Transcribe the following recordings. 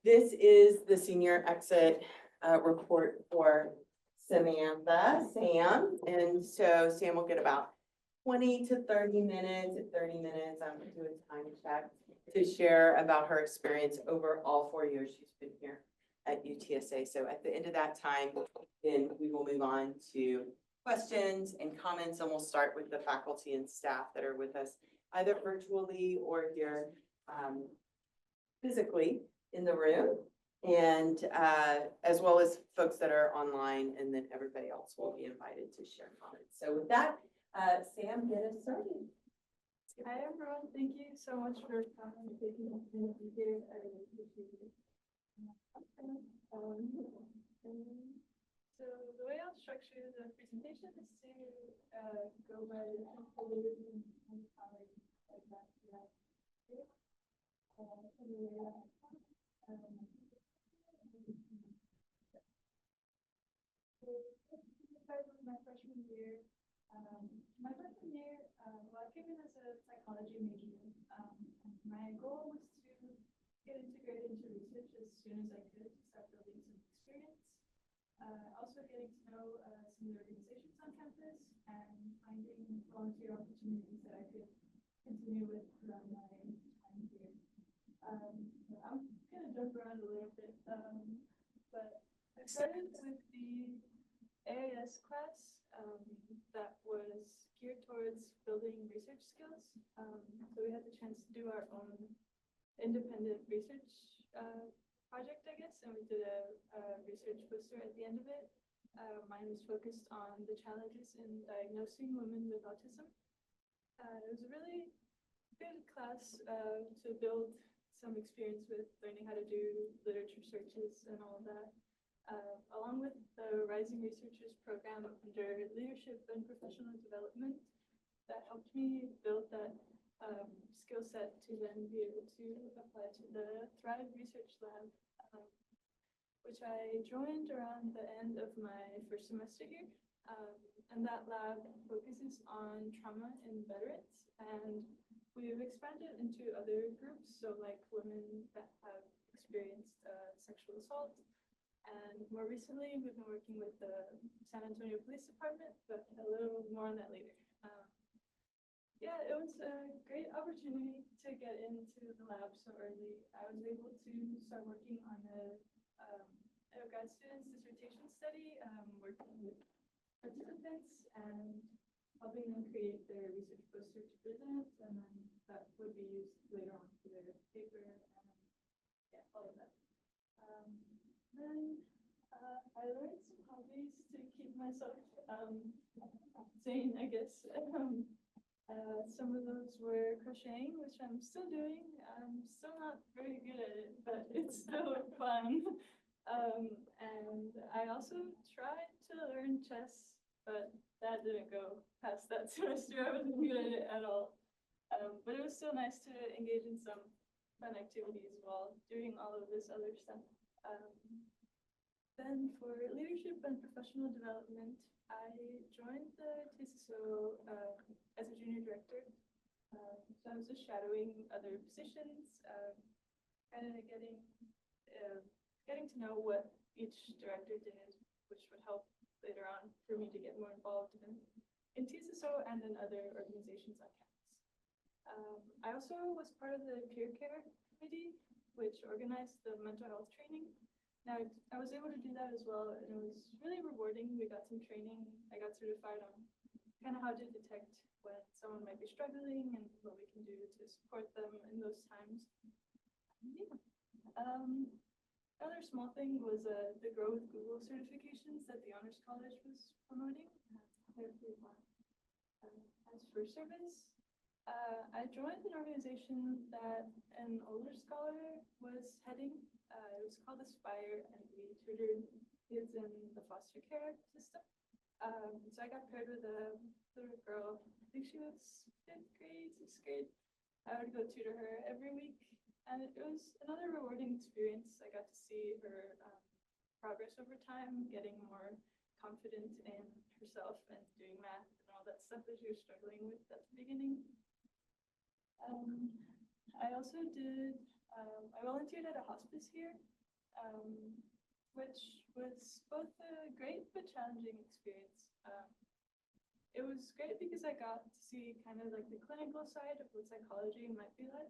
This is the senior exit report for Samantha, Sam. And so Sam will get about 20 to 30 minutes. At 30 minutes, I'm gonna do a time check to share about her experience over all 4 years she's been here at UTSA. So at the end of that time, then we will move on to questions and comments, and we'll start with the faculty and staff that are with us, either virtually or here physically in the room, and as well as folks that are online, and then everybody else will be invited to share comments. So with that, Sam, get us started. Hi everyone, thank you so much for coming and taking the time to be here. I really appreciate it. So the way I'll structure the presentation is to go by different folders and powers like that. My freshman year. Well, I came in as a psychology major, and my goal was to get integrated into research as soon as I could to start building some experience. Also getting to know some of the organizations on campus and finding volunteer opportunities that I could continue with throughout my time here. I'm going to jump around a little bit, but I started with the AIS class that was geared towards building research skills. So we had the chance to do our own independent research project, I guess, and we did a research poster at the end of it. Mine was focused on the challenges in diagnosing women with autism. It was a really good class to build some experience with learning how to do literature searches and all of that. Along with the Rising Researchers program under Leadership and Professional Development, that helped me build that skill set to then be able to apply to the Thrive Research Lab, which I joined around the end of my first semester here. And that lab focuses on trauma in veterans, and we've expanded into other groups, so like women that have experienced sexual assault. And more recently, we've been working with the San Antonio Police Department, but a little more on that later. Yeah, it was a great opportunity to get into the lab so early. I was able to start working on a grad student's dissertation study, working with participants and helping them create their research poster to present, and then that would be used later on for their paper, and yeah, all of that. Then I learned some hobbies to keep myself sane, I guess. Some of those were crocheting, which I'm still doing. I'm still not very good at it, but it's still fun. And I also tried to learn chess, but that didn't go past that semester. I wasn't good at it at all. But it was still nice to engage in some fun activities while doing all of this other stuff. Then for leadership and professional development, I joined the TCSO as a junior director. So I was just shadowing other positions, kind of getting to know what each director did, which would help later on for me to get more involved in TCSO and in other organizations on campus. I also was part of the peer care committee, which organized the mental health training. Now, I was able to do that as well, and it was really rewarding. We got some training. I got certified on kind of how to detect when someone might be struggling and what we can do to support them in those times. Yeah. Another small thing was the Grow with Google certifications that the Honors College was promoting. As for service, I joined an organization that an older scholar was heading. It was called Aspire, and we tutored kids in the foster care system. So I got paired with a little girl. I think she was 5th grade, 6th grade. I would go tutor her every week, and it was another rewarding experience. I got to see her progress over time, getting more confident in herself and doing math and all that stuff that she was struggling with at the beginning. I also did, I volunteered at a hospice here, which was both a great but challenging experience. It was great because I got to see kind of like the clinical side of what psychology might be like,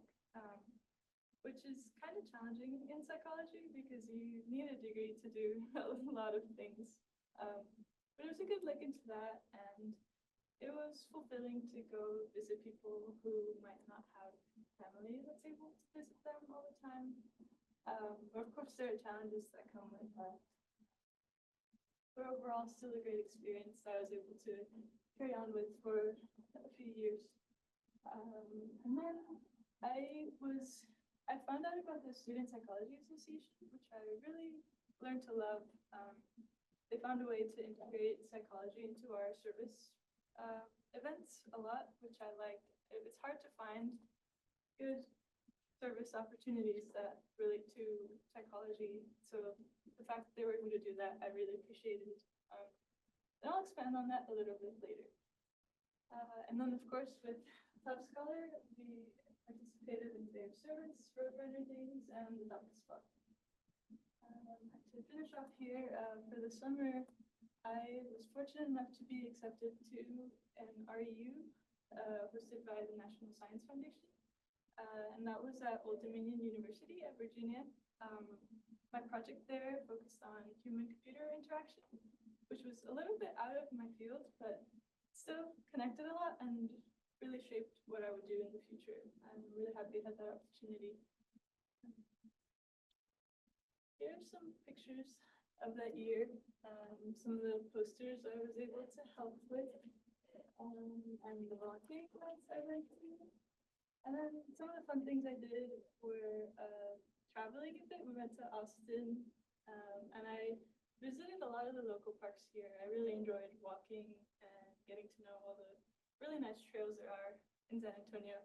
which is kind of challenging in psychology because you need a degree to do a lot of things. But it was a good look into that, and it was fulfilling to go visit people who might not have family that's able to visit them all the time. But of course, there are challenges that come with that. But overall, still a great experience that I was able to carry on with for a few years. And then I found out about the Student Psychology Association, which I really learned to love. They found a way to integrate psychology into our service events a lot, which I liked. It's hard to find good service opportunities that relate to psychology. So the fact that they were able to do that, I really appreciated. And I'll expand on that a little bit later. And then, of course, with Top Scholar, we participated in their service, Roadrunner Days, and the Top Spot. To finish off here, for the summer, I was fortunate enough to be accepted to an REU hosted by the National Science Foundation. And that was at Old Dominion University at Virginia. My project there focused on human-computer interaction, which was a little bit out of my field, but still connected a lot and really shaped what I would do in the future. I'm really happy I had that opportunity. Here are some pictures of that year, some of the posters I was able to help with, and the volunteering class I went to. And then some of the fun things I did were traveling a bit. We went to Austin, and I visited a lot of the local parks here. I really enjoyed walking and getting to know all the really nice trails there are in San Antonio.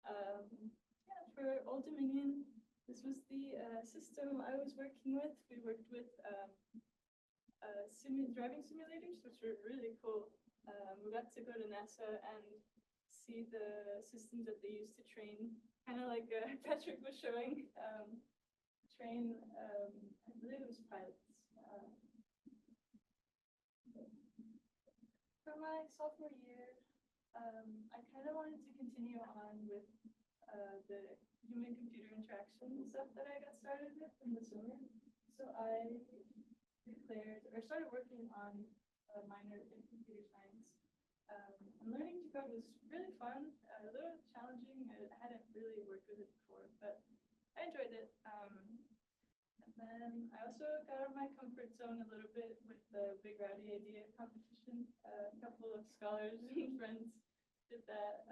Yeah, for Old Dominion, this was the system I was working with. We worked with driving simulators, which were really cool. We got to go to NASA and see the systems that they use to train, kind of like Patrick was showing, train, I believe it was pilots. For my sophomore year, I kind of wanted to continue on with the human-computer interaction stuff that I got started with in the summer. So I started working on a minor in computer science. And learning to code was really fun, a little challenging. I hadn't really worked with it before, but I enjoyed it. And then I also got out of my comfort zone a little bit with the Big Rowdy Idea competition. A couple of scholars and friends did that.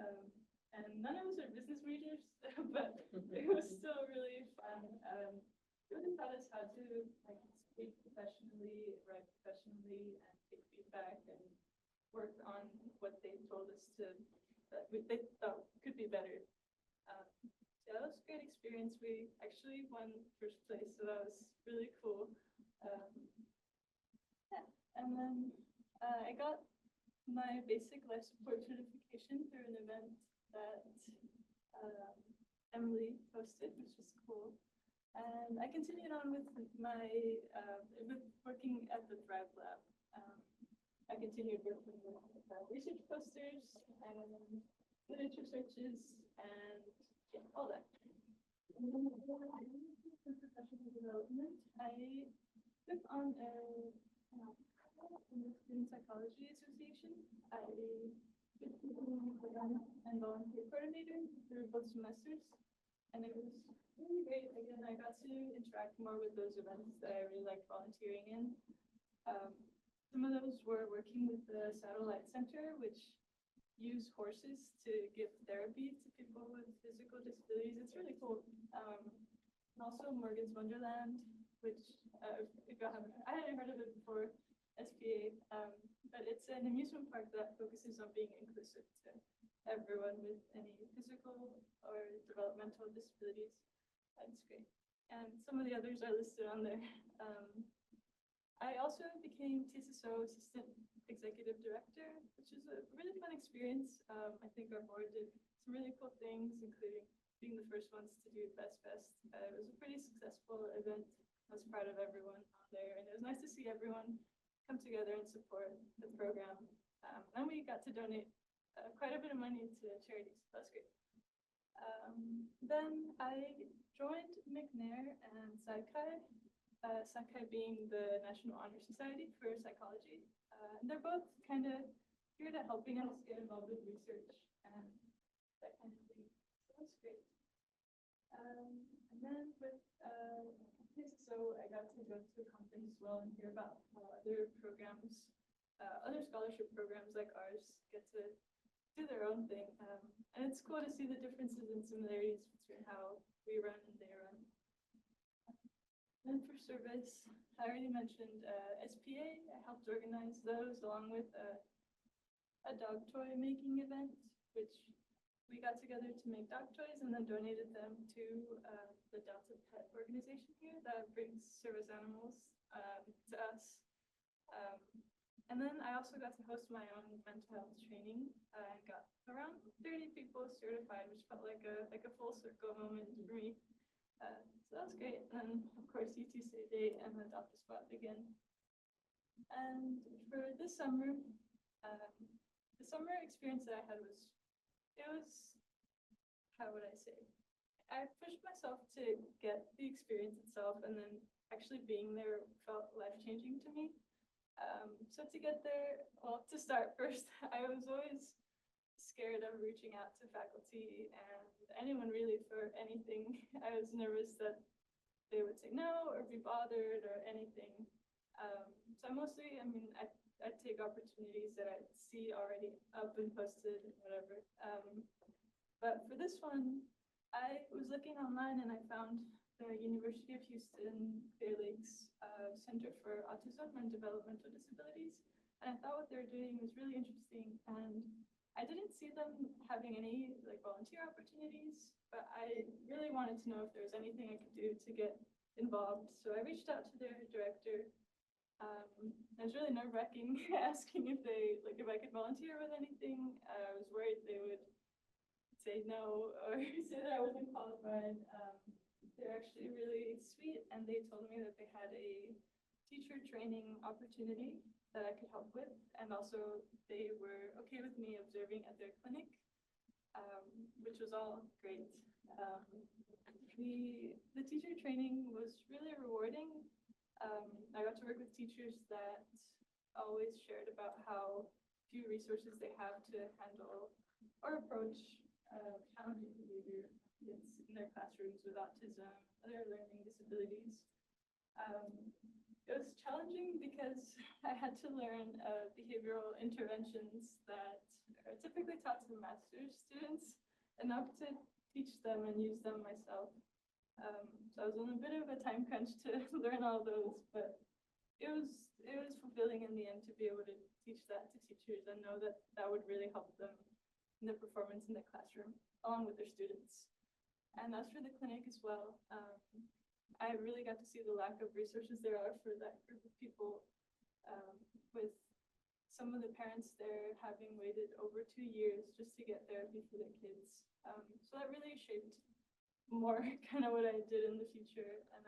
And none of us are business majors, but it was still really fun. It really taught us how to like speak professionally, write professionally, and take feedback and work on what they told us that they thought could be better. So that was a great experience. We actually won first place, so that was really cool. Yeah, and then I got my basic life support certification through an event that Emily hosted, which was cool. And I continued on with my working at the Thrive Lab. I continued working with research posters and literature searches and yeah, all that. And then for professional development, I took on in the Student Psychology Association. I and volunteer coordinator through both semesters, and it was really great. Again, I got to interact more with those events that I really liked volunteering in. Some of those were working with the Satellite Center, which use horses to give therapy to people with physical disabilities. It's really cool. And also Morgan's Wonderland, which if you haven't, I hadn't heard of it before, SPA, but it's an amusement park that focuses on being inclusive to everyone with any physical or developmental disabilities. That's great. And some of the others are listed on there. I also became TSSO Assistant Executive Director, which is a really fun experience. I think our board did some really cool things, including being the first ones to do Best Fest. It was a pretty successful event. was proud of everyone on there, and it was nice to see everyone come together and support the program. And we got to donate quite a bit of money to charities. That was great. Then I joined McNair and Saikai, Saikai being the National Honor Society for Psychology. And they're both kind of geared at helping us get involved with research and that kind of thing. So that's great. And then with so I got to go to the conference as well and hear about how other programs, other scholarship programs like ours get to do their own thing. And it's cool to see the differences and similarities between how we run and they run. Then for service, I already mentioned SPA. I helped organize those along with a dog toy making event, which we got together to make dog toys and then donated them to the Delta Pet organization here that brings service animals to us. And then I also got to host my own mental health training. I got around 30 people certified, which felt like a full circle moment for me. So that was great. And of course, UTC Day and the Adopt a Spot again. And for this summer, the summer experience that I had was, how would I say? I pushed myself to get the experience itself, and then actually being there felt life-changing to me. So to get there, well, to start first, I was always scared of reaching out to faculty and anyone really for anything. I was nervous that they would say no or be bothered or anything. So mostly, I'd take opportunities that I'd see already up and posted and whatever. But for this one, I was looking online and I found the University of Houston Clear Lake's Center for Autism and Developmental Disabilities. And I thought what they were doing was really interesting. And I didn't see them having any volunteer opportunities, but I really wanted to know if there was anything I could do to get involved. So I reached out to their director. It was really nerve-wracking asking if I could volunteer with anything. I was worried they would say no or say that I wasn't qualified. They're actually really sweet, and they told me that they had a teacher training opportunity that I could help with, and also they were okay with me observing at their clinic, which was all great. The teacher training was really rewarding. I got to work with teachers that always shared about how few resources they have to handle or approach challenging behavior kids in their classrooms with autism, other learning disabilities. It was challenging because I had to learn behavioral interventions that are typically taught to master's students, enough to teach them and use them myself. So I was on a bit of a time crunch to learn all those, but it was fulfilling in the end to be able to teach that to teachers and know that that would really help them in the performance in the classroom, along with their students. And as for the clinic as well, I really got to see the lack of resources there are for that group of people, with some of the parents there having waited over 2 years just to get therapy for their kids. So that really shaped more kind of what I did in the future, and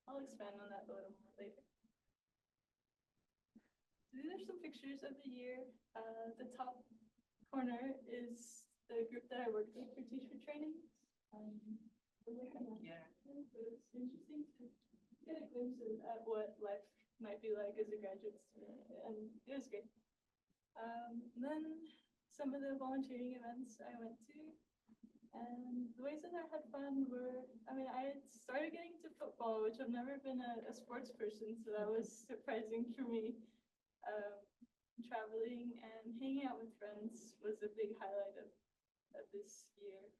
I'll expand on that a little more later. So these are some pictures of the year. The top corner is the group that I worked with for teacher training. Yeah. But it's interesting to get a glimpse at what life might be like as a graduate student, and it was great. Then some of the volunteering events I went to, and the ways that I had fun were, I started getting into football, which I've never been a sports person, so that was surprising for me. Traveling and hanging out with friends was a big highlight of this year.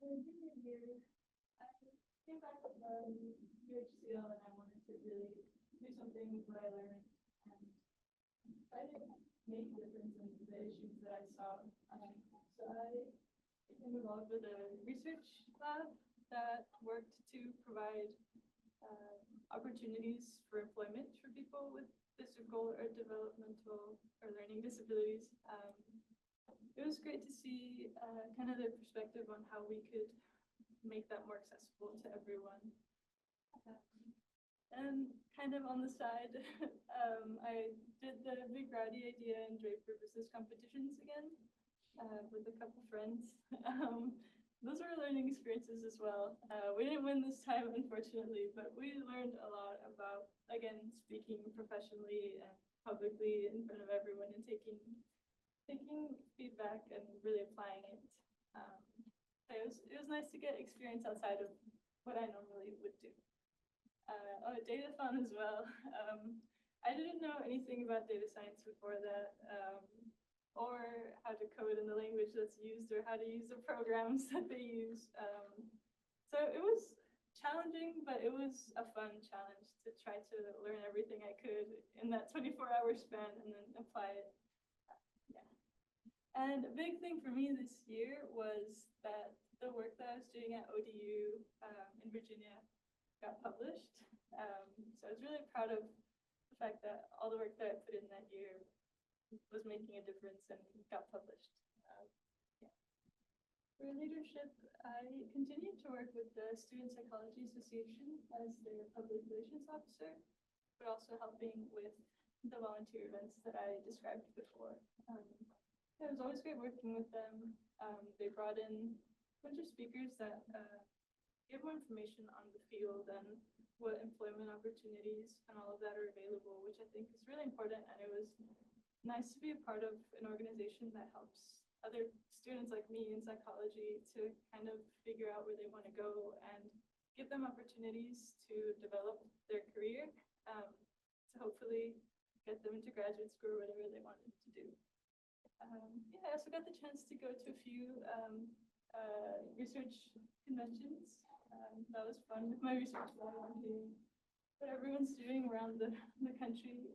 Junior year, I came back from UHCL and I wanted to really do something with what I learned and try to make a difference in the issues that I saw. So I became involved with a research lab that worked to provide opportunities for employment for people with physical or developmental or learning disabilities. It was great to see kind of their perspective on how we could make that more accessible to everyone. And kind of on the side, I did the Big Rowdy Idea and Draper business competitions again with a couple friends. Those were learning experiences as well. We didn't win this time, unfortunately, but we learned a lot about, again, speaking professionally and publicly in front of everyone and taking feedback and really applying it. It was nice to get experience outside of what I normally would do. Datathon as well. I didn't know anything about data science before that, or how to code in the language that's used, or how to use the programs that they use. So it was challenging, but it was a fun challenge to try to learn everything I could in that 24-hour span and then apply it. Yeah. And a big thing for me this year was that the work that I was doing at ODU in Virginia got published. So I was really proud of the fact that all the work that I put in that year was making a difference and got published. Yeah. For leadership, I continued to work with the Student Psychology Association as their public relations officer, but also helping with the volunteer events that I described before. It was always great working with them. They brought in a bunch of speakers that give more information on the field and what employment opportunities and all of that are available, which I think is really important. And it was nice to be a part of an organization that helps other students like me in psychology to kind of figure out where they want to go and give them opportunities to develop their career, to hopefully get them into graduate school or whatever they wanted to do. Yeah, I also got the chance to go to a few research conventions. That was fun with my research lab, hearing what everyone's doing around the country.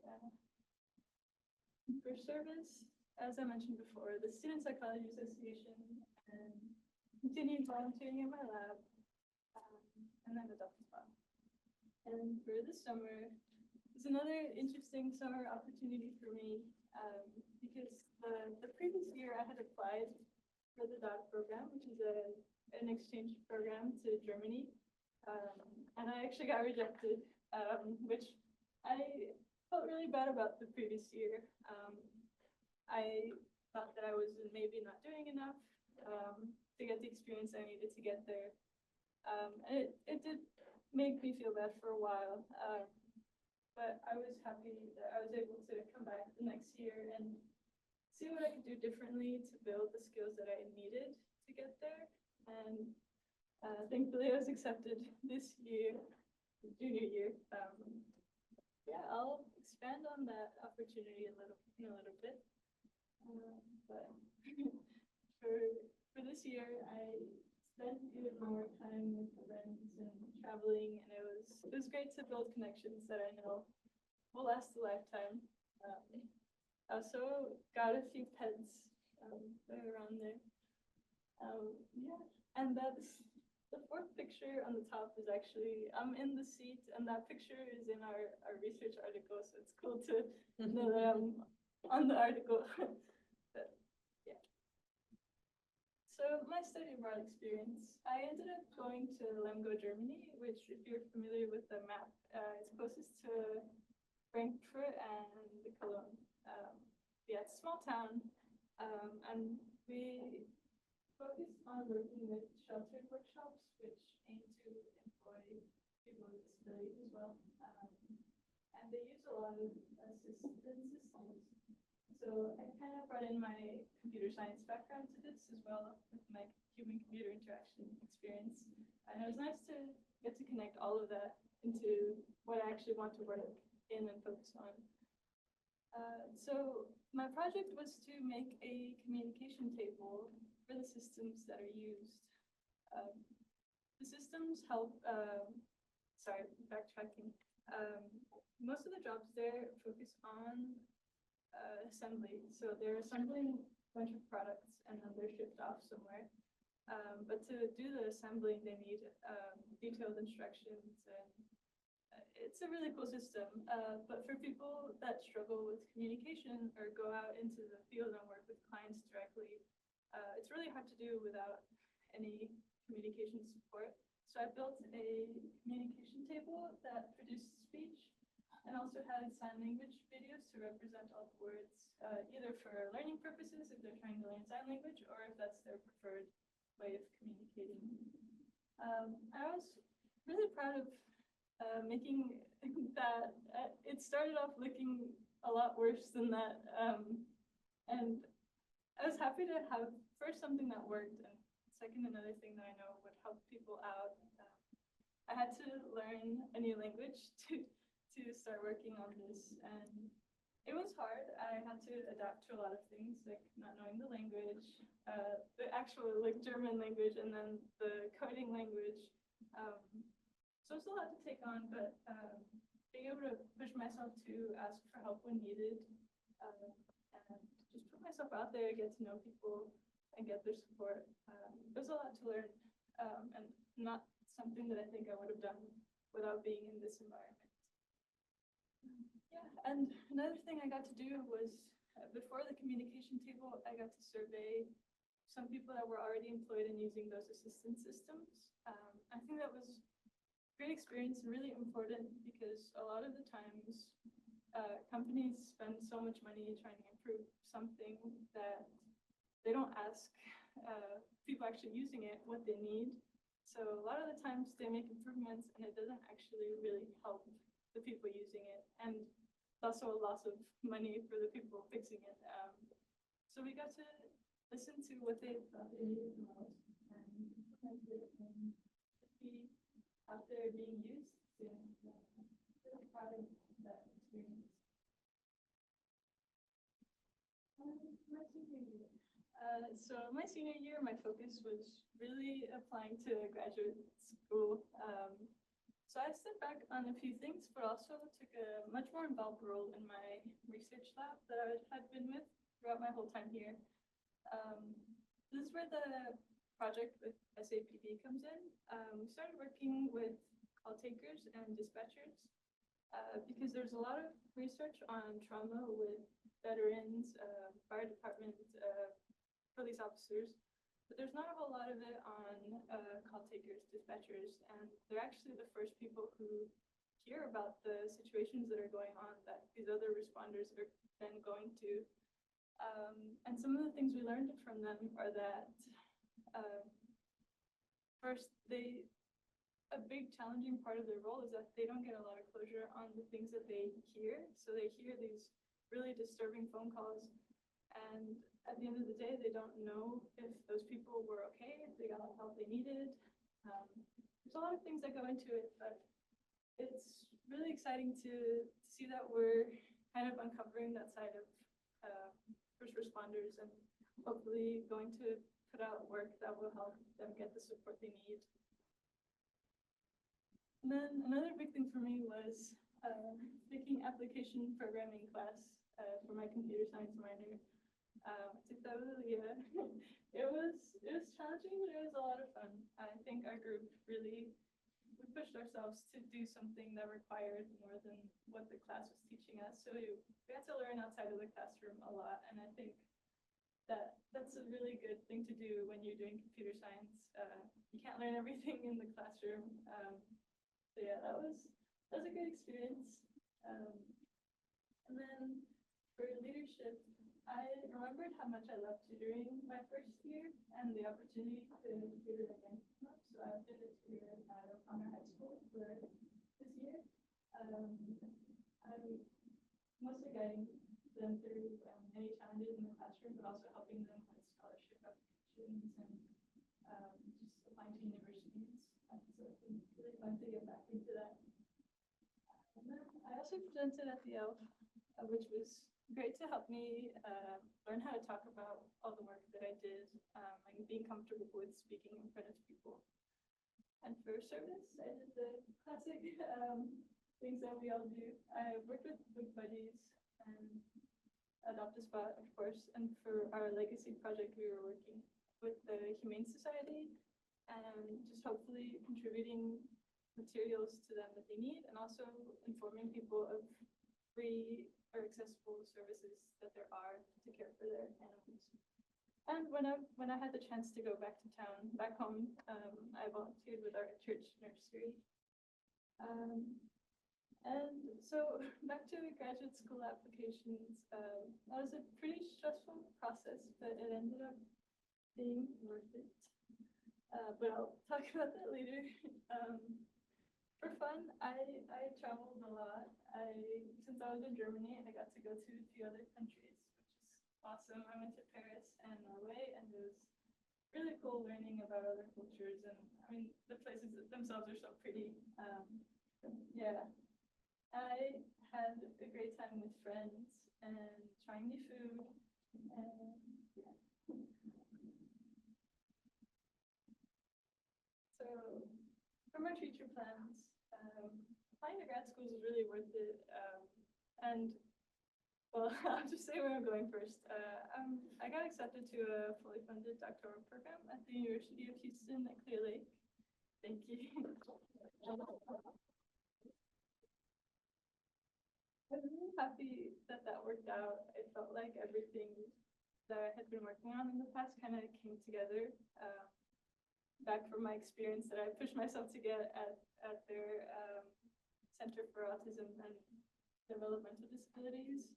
For service, as I mentioned before, the Student Psychology Association, and continued volunteering in my lab, and then the Dublin Spa. And for this summer, it's another interesting summer opportunity for me, because the previous year I had applied for the DOT program, which is an exchange program to Germany, and I actually got rejected, which I felt really bad about the previous year. I thought that I was maybe not doing enough to get the experience I needed to get there. And it did make me feel bad for a while, but I was happy that I was able to come back the next year and see what I could do differently to build the skills that I needed to get there. And thankfully I was accepted this year, junior year. Yeah, I'll expand on that opportunity in a little bit. But for this year, I spent even more time with friends and traveling, and it was great to build connections that I know will last a lifetime. I also got a few pets around there. Yeah, and that's the fourth picture on the top is actually, I'm in the seat, and that picture is in our research article, so it's cool to know that I'm on the article. But, yeah. So my study abroad experience, I ended up going to Lugo, Germany, which, if you're familiar with the map, is closest to Frankfurt and Cologne. Yeah, it's a small town, and we focused on working with sheltered workshops, which aim to employ people with disabilities as well. And they use a lot of assistance systems. So I kind of brought in my computer science background to this as well, with my human-computer interaction experience. And it was nice to get to connect all of that into what I actually want to work in and focus on. So my project was to make a communication table for the systems that are used. The systems help, sorry, backtracking. Most of the jobs there focus on assembly. So they're assembling a bunch of products and then they're shipped off somewhere. But to do the assembling, they need detailed instructions, and it's a really cool system. But for people that struggle with communication or go out into the field and work with clients directly, it's really hard to do without any communication support. So I built a communication table that produced speech and also had sign language videos to represent all the words, either for learning purposes if they're trying to learn sign language or if that's their preferred way of communicating. I was really proud of making that. It started off looking a lot worse than that, and I was happy to have first something that worked, and second another thing that I know would help people out. I had to learn a new language to start working on this, and it was hard. I had to adapt to a lot of things, like not knowing the language, the actual like German language, and then the coding language. So it's a lot to take on, but being able to push myself to ask for help when needed, and just put myself out there, get to know people, and get their support. There's a lot to learn, and not something that I think I would have done without being in this environment. Yeah, and another thing I got to do was, before the communication table, I got to survey some people that were already employed in using those assistance systems. I think that was a great experience and really important because a lot of the times companies spend so much money trying to improve something that they don't ask people actually using it what they need. So a lot of the times they make improvements and it doesn't actually really help the people using it. And it's also a loss of money for the people fixing it. So we got to listen to what they thought they needed the most and implement it and be out there being used. And really proud of that experience. My senior year. So my senior year, my focus was really applying to graduate school. So I stepped back on a few things, but also took a much more involved role in my research lab that I had been with throughout my whole time here. This is where the project with SAPD comes in. We started working with call takers and dispatchers because there's a lot of research on trauma with veterans, fire department, police officers, but there's not a whole lot of it on call takers, dispatchers, and they're actually the first people who hear about the situations that are going on that these other responders are then going to. And some of the things we learned from them are that first, a big challenging part of their role is that they don't get a lot of closure on the things that they hear. So they hear these really disturbing phone calls, and at the end of the day, they don't know if those people were okay, if they got the help they needed. There's a lot of things that go into it, but it's really exciting to see that we're kind of uncovering that side of first responders and hopefully going to put out work that will help them get the support they need. And then another big thing for me was taking application programming class for my computer science minor. I took that with Leah. It was challenging, but it was a lot of fun. I think our group we pushed ourselves to do something that required more than what the class was teaching us. So we had to learn outside of the classroom a lot, and I think that's a really good thing to do when you're doing computer science. You can't learn everything in the classroom. So yeah, that was a great experience. And then for leadership, I remembered how much I loved tutoring my first year and the opportunity to tutor again. So I've been a tutor at O'Connor High School for this year. I'm mostly guiding them through any challenges in the classroom, but also helping them with scholarship applications and just applying to universities. So it's been really fun to get back into that. And then I also presented at the ELF, which was great to help me learn how to talk about all the work that I did and being comfortable with speaking in front of people. And for service, I did the classic things that we all do. I worked with Big Buddies and Adopt a Spot, of course, and for our legacy project, we were working with the Humane Society and just hopefully contributing materials to them that they need, and also informing people of free or accessible services that there are to care for their animals. And when I had the chance to go back to town, back home, I volunteered with our church nursery. And so back to graduate school applications, that was a pretty stressful process, but it ended up being worth it. But I'll talk about that later. For fun, I traveled a lot. Since I was in Germany, I got to go to a few other countries, which is awesome. I went to Paris and Norway, and it was really cool learning about other cultures. And I mean, the places themselves are so pretty. Yeah, I had a great time with friends and trying new food. And yeah. So for my future plans, applying to grad school is really worth it. And well, I'll just say where I'm going first. I got accepted to a fully funded doctoral program at the University of Houston at Clear Lake. Thank you. I'm really happy that that worked out. It felt like everything that I had been working on in the past kind of came together. Back from my experience that I pushed myself to get at their Center for Autism and Developmental Disabilities.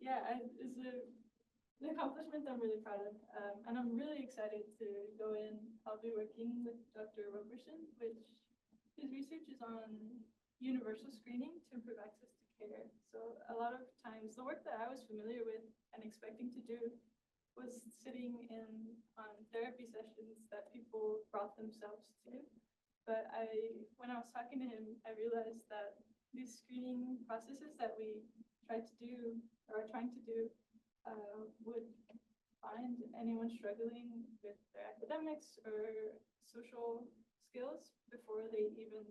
Yeah, it's an accomplishment I'm really proud of. And I'm really excited to go in. I'll be working with Dr. Roberson, which his research is on universal screening to improve access to care. So a lot of times the work that I was familiar with and expecting to do was sitting in on therapy sessions that people brought themselves to. But when I was talking to him, I realized that these screening processes that we tried to do or are trying to do would find anyone struggling with their academics or social skills before they even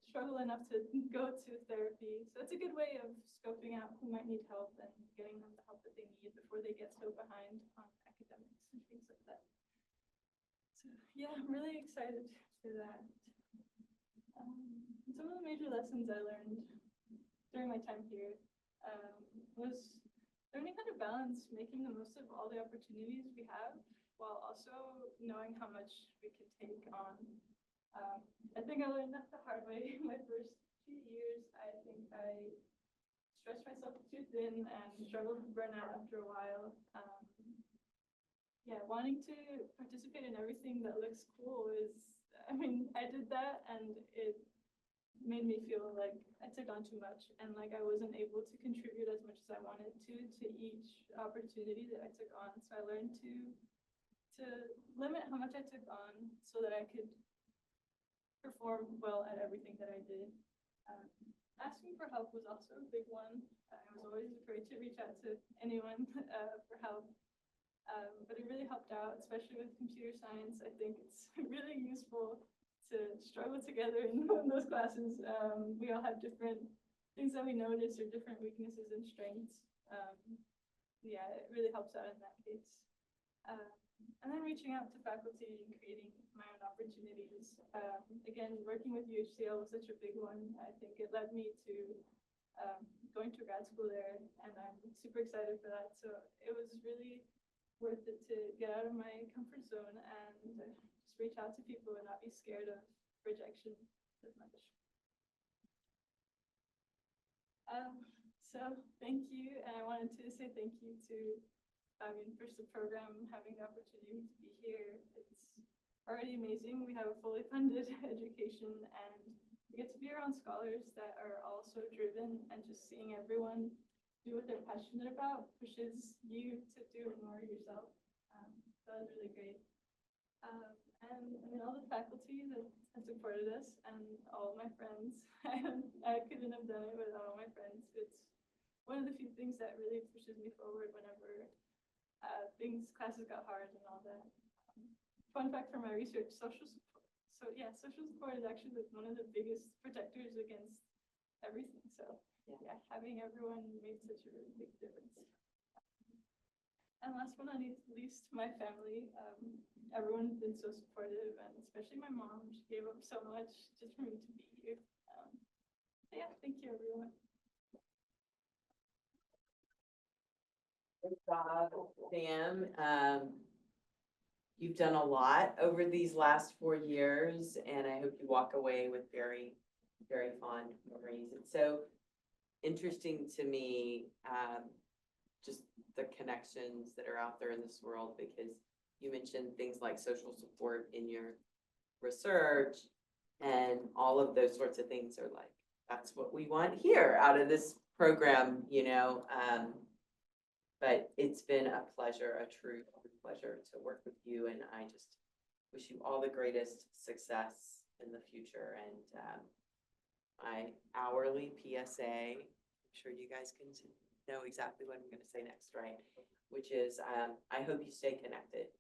struggle enough to go to therapy. So it's a good way of scoping out who might need help and getting them the help that they need before they get so behind on academics and things like that. So yeah, I'm really excited for that. Some of the major lessons I learned during my time here was learning how to balance making the most of all the opportunities we have while also knowing how much we can take on. I think I learned that the hard way in my first few years. I think I stretched myself too thin and struggled with burnout after a while. Yeah, wanting to participate in everything that looks cool I mean, I did that and it made me feel like I took on too much and like I wasn't able to contribute as much as I wanted to each opportunity that I took on. So I learned to limit how much I took on so that I could perform well at everything that I did. Asking for help was also a big one. I was always afraid to reach out to anyone for help, but it really helped out, especially with computer science. I think it's really useful to struggle together in those classes. We all have different things that we notice or different weaknesses and strengths. Yeah, it really helps out in that case. And then reaching out to faculty and creating my own opportunities. Again, working with UHCL was such a big one. I think it led me to going to grad school there, and I'm super excited for that. So it was really worth it to get out of my comfort zone and just reach out to people and not be scared of rejection as much. So thank you, and I wanted to say thank you to first the program, having the opportunity to be here. It's already amazing. We have a fully funded education and we get to be around scholars that are also driven, and just seeing everyone do what they're passionate about pushes you to do more yourself. That was really great. And I mean, all the faculty that supported us and all my friends, I couldn't have done it without all my friends. It's one of the few things that really pushes me forward whenever classes got hard and all that. Fun fact for my research, social support. So yeah, social support is actually one of the biggest protectors against everything. So yeah, having everyone made such a really big difference. And last but not least, my family. Everyone's been so supportive, and especially my mom. She gave up so much just for me to be here. Yeah, thank you, everyone. Good job, Sam. You've done a lot over these last 4 years, and I hope you walk away with very, very fond memories. It's so interesting to me, just the connections that are out there in this world, because you mentioned things like social support in your research, and all of those sorts of things are like, that's what we want here out of this program, you know. But it's been a pleasure, a true pleasure to work with you, and I just wish you all the greatest success in the future. And my hourly PSA, I'm sure you guys can know exactly what I'm going to say next, right? Which is, I hope you stay connected,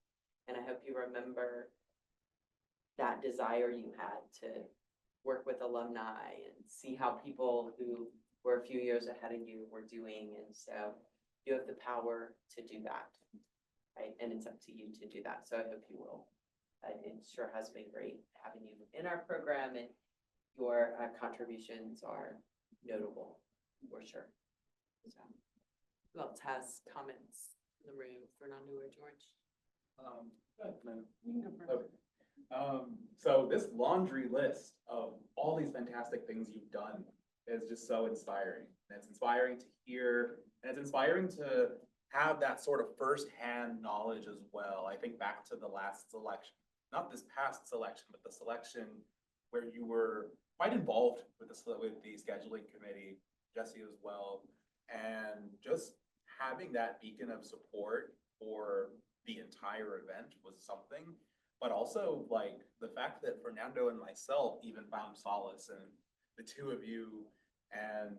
and I hope you remember that desire you had to work with alumni and see how people who were a few years ahead of you were doing. And so you have the power to do that, right? And it's up to you to do that. So I hope you will. It sure has been great having you in our program, and your contributions are notable for sure. So, who else has comments in the room? Fernando or George? So this laundry list of all these fantastic things you've done is just so inspiring. And it's inspiring to hear, and it's inspiring to have that sort of firsthand knowledge as well. I think back to the last selection, not this past selection, but the selection where you were quite involved with the scheduling committee, Jesse as well, and just having that beacon of support for the entire event was something. But also, like, the fact that Fernando and myself even found solace in the two of you, and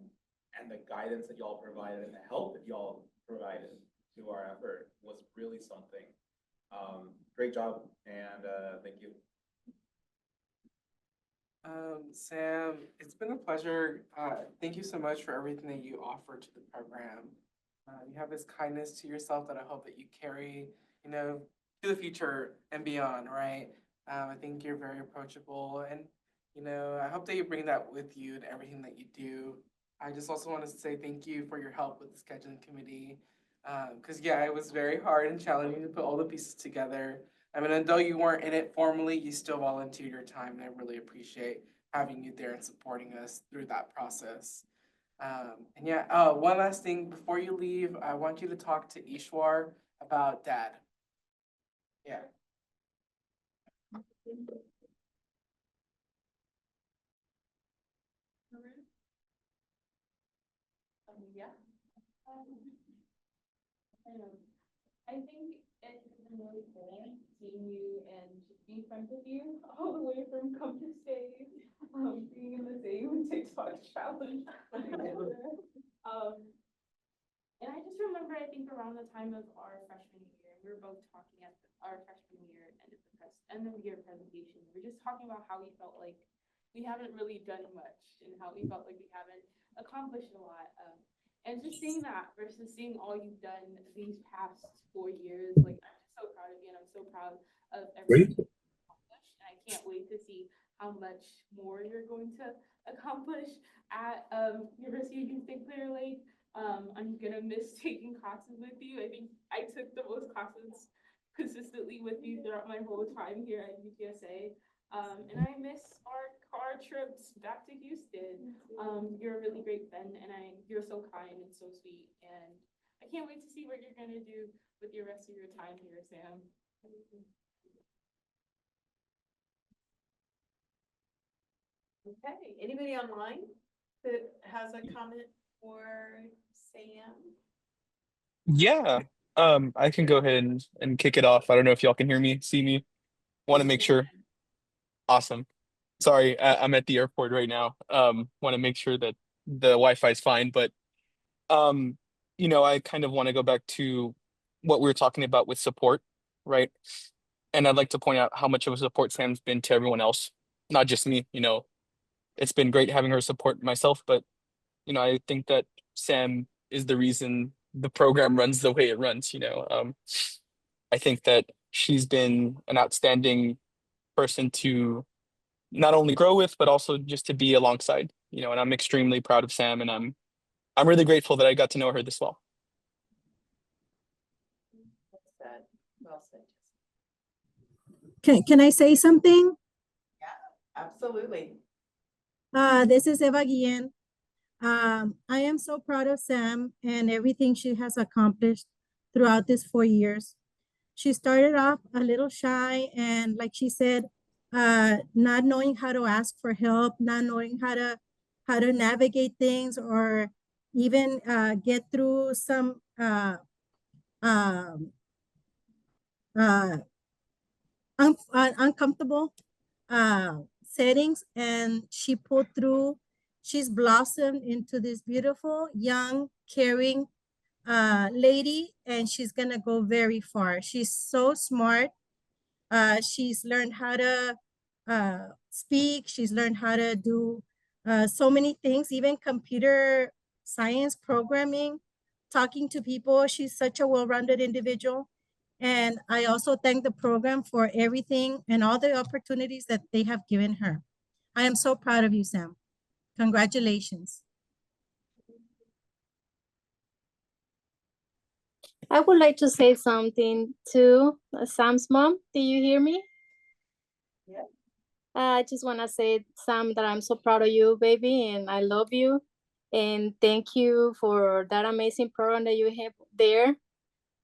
the guidance that y'all provided and the help that y'all provided to our effort was really something. Great job, and thank you. Sam, it's been a pleasure. Thank you so much for everything that you offer to the program. You have this kindness to yourself that I hope that you carry, you know, to the future and beyond, right? I think you're very approachable, and, you know, I hope that you bring that with you in everything that you do. I just also want to say thank you for your help with the scheduling committee. Because yeah, it was very hard and challenging to put all the pieces together. I mean, although you weren't in it formally, you still volunteered your time, and I really appreciate having you there and supporting us through that process. And yeah, one last thing before you leave, I want you to talk to Ishwar about Dad. Yeah. Yeah. I don't know. I think it's been really cool seeing you and just being friends with you all the way from Compass Days, being in the same TikTok challenge. And I just remember, I think around the time of our freshman year, we were both talking at our freshman year end of the year presentation. We were just talking about how we felt like we haven't really done much, and how we felt like we haven't accomplished a lot. And just seeing that versus seeing all you've done these past 4 years, like, I'm just so proud of you, and I'm so proud of everything you've accomplished. And I can't wait to see how much more you're going to accomplish at University of St. Clear Lake. I'm gonna miss taking classes with you. I think I took the most classes consistently with you throughout my whole time here at UTSA. And I miss our car trips back to Houston. You're a really great friend, and you're so kind and so sweet. And I can't wait to see what you're gonna do with your rest of your time here, Sam. Okay, anybody online that has a comment for Sam? Yeah, I can go ahead and kick it off. I don't know if y'all can hear me, see me. Want to make sure. Awesome. Sorry, I'm at the airport right now. Want to make sure that the Wi-Fi is fine, but um, I kind of want to go back to what we were talking about with support, right? And I'd like to point out how much of a support Sam's been to everyone else, not just me. It's been great having her support myself, but I think that Sam is the reason the program runs the way it runs. I think that she's been an outstanding person to not only grow with, but also just to be alongside. And I'm extremely proud of Sam, and I'm really grateful that I got to know her this well. Can I say something? Absolutely. This is Eva Guillen. I am so proud of Sam and everything she has accomplished throughout these 4 years. She started off a little shy and, like she said, not knowing how to ask for help, not knowing how to navigate things, or even get through some um, uh, uncomfortable settings, and she pulled through. She's blossomed into this beautiful, young, caring lady, and she's gonna go very far. She's so smart. She's learned how to speak. She's learned how to do so many things, even computer science programming, talking to people. She's such a well-rounded individual. And I also thank the program for everything and all the opportunities that they have given her. I am so proud of you, Sam. Congratulations. I would like to say something to Sam's mom. Do you hear me? Yeah. I just want to say, Sam, that I'm so proud of you, baby, and I love you. And thank you for that amazing program that you have there.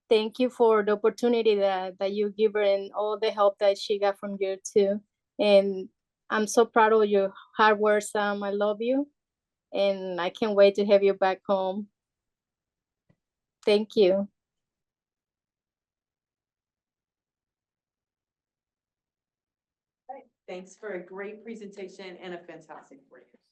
Thank you for the opportunity that you give her and all the help that she got from you too. And I'm so proud of your hard work, Sam. I love you. And I can't wait to have you back home. Thank you. Thanks for a great presentation and a fantastic 4 years.